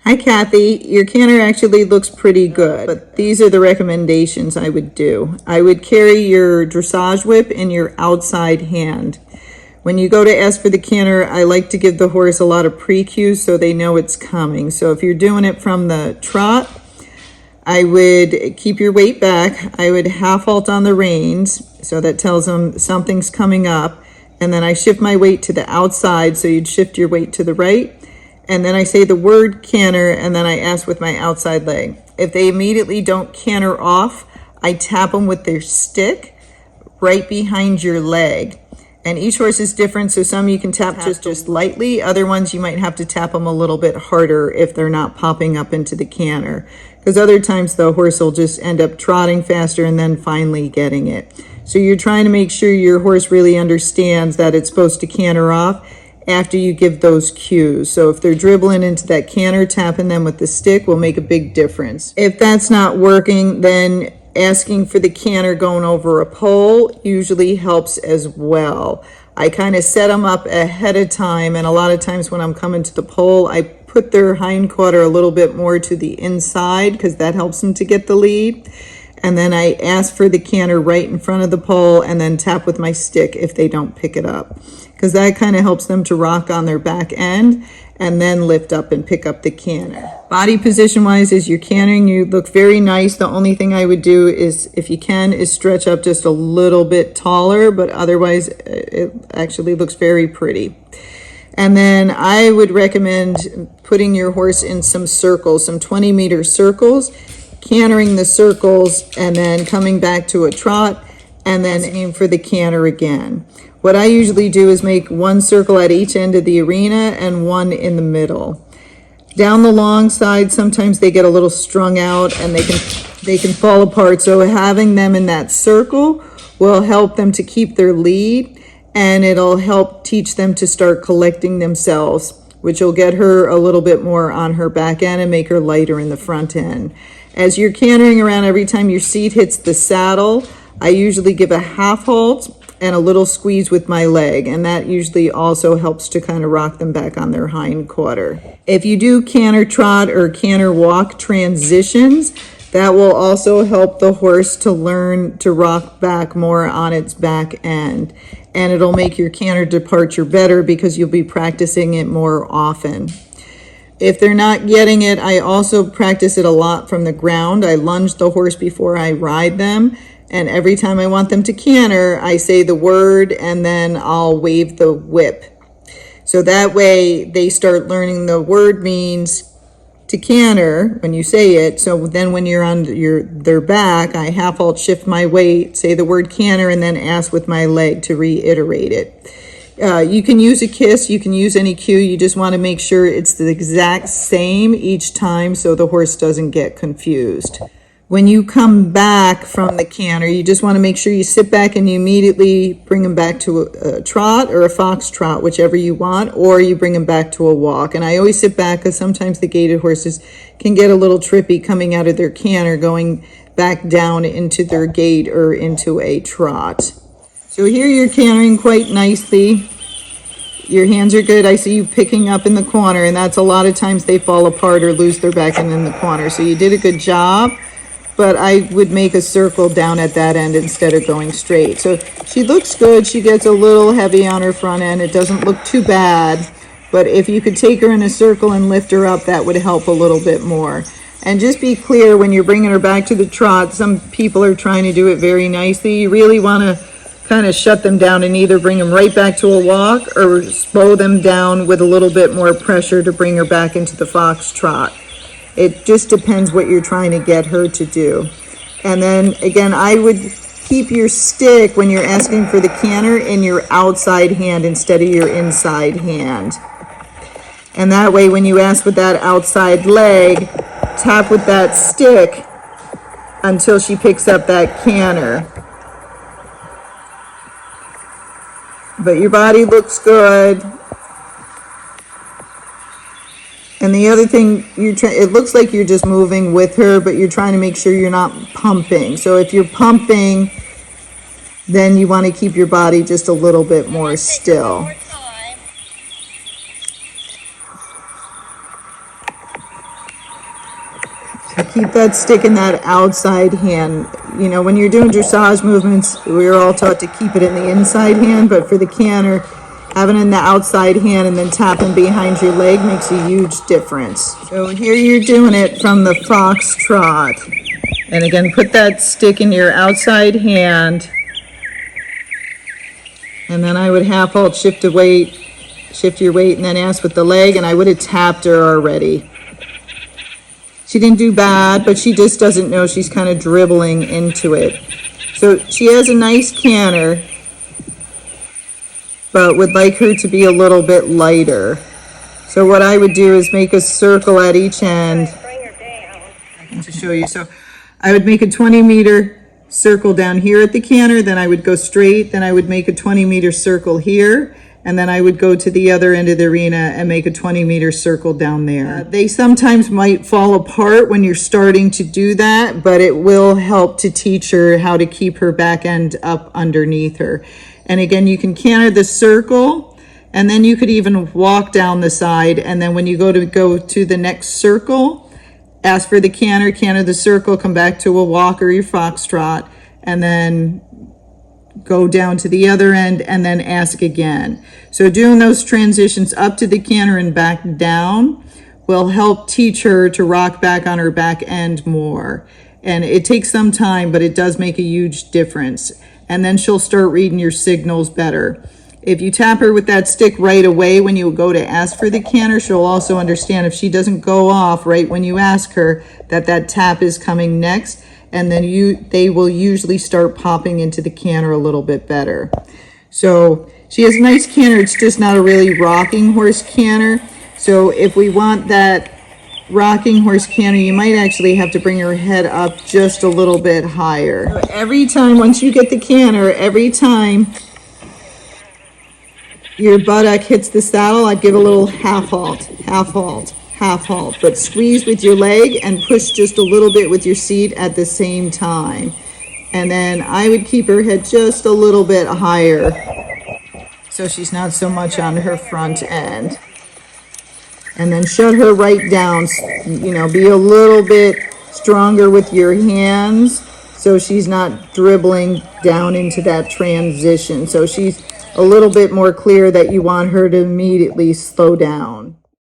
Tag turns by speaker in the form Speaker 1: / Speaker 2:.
Speaker 1: Hi Kathy, your canter actually looks pretty good, but these are the recommendations I would do. I would carry your dressage whip in your outside hand. When you go to ask for the canter, I like to give the horse a lot of pre-cues so they know it's coming. So if you're doing it from the trot, I would keep your weight back. I would half halt on the reins, so that tells them something's coming up. And then I shift my weight to the outside, so you'd shift your weight to the right. And then I say the word canter, and then I ask with my outside leg. If they immediately don't canter off, I tap them with their stick right behind your leg. And each horse is different, so some you can tap just lightly. Other ones you might have to tap them a little bit harder if they're not popping up into the canter. Because other times the horse will just end up trotting faster and then finally getting it. So you're trying to make sure your horse really understands that it's supposed to canter off after you give those cues. So if they're dribbling into that canter, tapping them with the stick will make a big difference. If that's not working, then asking for the canter going over a pole usually helps as well. I kind of set them up ahead of time, and a lot of times when I'm coming to the pole, I put their hind quarter a little bit more to the inside because that helps them to get the lead. And then I ask for the canter right in front of the pole and then tap with my stick if they don't pick it up, because that kind of helps them to rock on their back end and then lift up and pick up the canter. Body position wise, as you're cantering, you look very nice. The only thing I would do is, if you can, is stretch up just a little bit taller, but otherwise it actually looks very pretty. And then I would recommend putting your horse in some circles, some 20-meter circles, cantering the circles and then coming back to a trot and then aim for the canter again. What I usually do is make one circle at each end of the arena and one in the middle. Down the long side, sometimes they get a little strung out and they can fall apart. So having them in that circle will help them to keep their lead, and it'll help teach them to start collecting themselves, which will get her a little bit more on her back end and make her lighter in the front end. As you're cantering around, every time your seat hits the saddle, I usually give a half halt and a little squeeze with my leg, and that usually also helps to kind of rock them back on their hind quarter. If you do canter trot or canter walk transitions, that will also help the horse to learn to rock back more on its back end, and it'll make your canter departure better because you'll be practicing it more often. If they're not getting it, I also practice it a lot from the ground. I lunge the horse before I ride them, and every time I want them to canter, I say the word and then I'll wave the whip. So that way they start learning the word means to canter when you say it. So then when you're on their back, I half halt, shift my weight, say the word canter, and then ask with my leg to reiterate it. You can use a kiss, you can use any cue. You just want to make sure it's the exact same each time so the horse doesn't get confused. When you come back from the canter, you just want to make sure you sit back and you immediately bring them back to a trot or a fox trot, whichever you want, or you bring them back to a walk. And I always sit back because sometimes the gaited horses can get a little trippy coming out of their canter, going back down into their gait or into a trot. So here you're cantering quite nicely. Your hands are good. I see you picking up in the corner, and that's a lot of times they fall apart or lose their back end in the corner. So you did a good job, but I would make a circle down at that end instead of going straight. So she looks good. She gets a little heavy on her front end. It doesn't look too bad, but if you could take her in a circle and lift her up, that would help a little bit more. And just be clear when you're bringing her back to the trot, some people are trying to do it very nicely. You really want to kind of shut them down and either bring them right back to a walk or slow them down with a little bit more pressure to bring her back into the fox trot. It just depends what you're trying to get her to do. And then again, I would keep your stick when you're asking for the canter in your outside hand instead of your inside hand. And that way when you ask with that outside leg, tap with that stick until she picks up that canter. But your body looks good. And the other thing, it looks like you're just moving with her, but you're trying to make sure you're not pumping. So if you're pumping, then you want to keep your body just a little bit more still. Keep that stick in that outside hand. You know, when you're doing dressage movements, we're all taught to keep it in the inside hand, but for the canter, having it in the outside hand and then tapping behind your leg makes a huge difference. So here you're doing it from the foxtrot. And again, put that stick in your outside hand. And then I would half halt, shift your weight, and then ask with the leg, and I would have tapped her already. She didn't do bad, but she just doesn't know. She's kind of dribbling into it. So she has a nice canter, but would like her to be a little bit lighter. So what I would do is make a circle at each end. To show you. So I would make a 20-meter circle down here at the canter, then I would go straight, then I would make a 20-meter circle here, and then I would go to the other end of the arena and make a 20-meter circle down there. They sometimes might fall apart when you're starting to do that, but it will help to teach her how to keep her back end up underneath her. And again, you can canter the circle, and then you could even walk down the side, and then when you go to the next circle, ask for the canter the circle, come back to a walk or your foxtrot, and then go down to the other end and then ask again. So doing those transitions up to the canter and back down will help teach her to rock back on her back end more. And it takes some time, but it does make a huge difference. And then she'll start reading your signals better. If you tap her with that stick right away when you go to ask for the canter, she'll also understand if she doesn't go off right when you ask her that tap is coming next. And then they will usually start popping into the canter a little bit better. So she has a nice canter, it's just not a really rocking horse canter. So if we want that rocking horse canter, you might actually have to bring her head up just a little bit higher. So every time, once you get the canter, every time your buttock hits the saddle, I'd give a little half halt, half halt, half halt, but squeeze with your leg and push just a little bit with your seat at the same time. And then I would keep her head just a little bit higher so she's not so much on her front end. And then shut her right down, you know, be a little bit stronger with your hands so she's not dribbling down into that transition. So she's a little bit more clear that you want her to immediately slow down.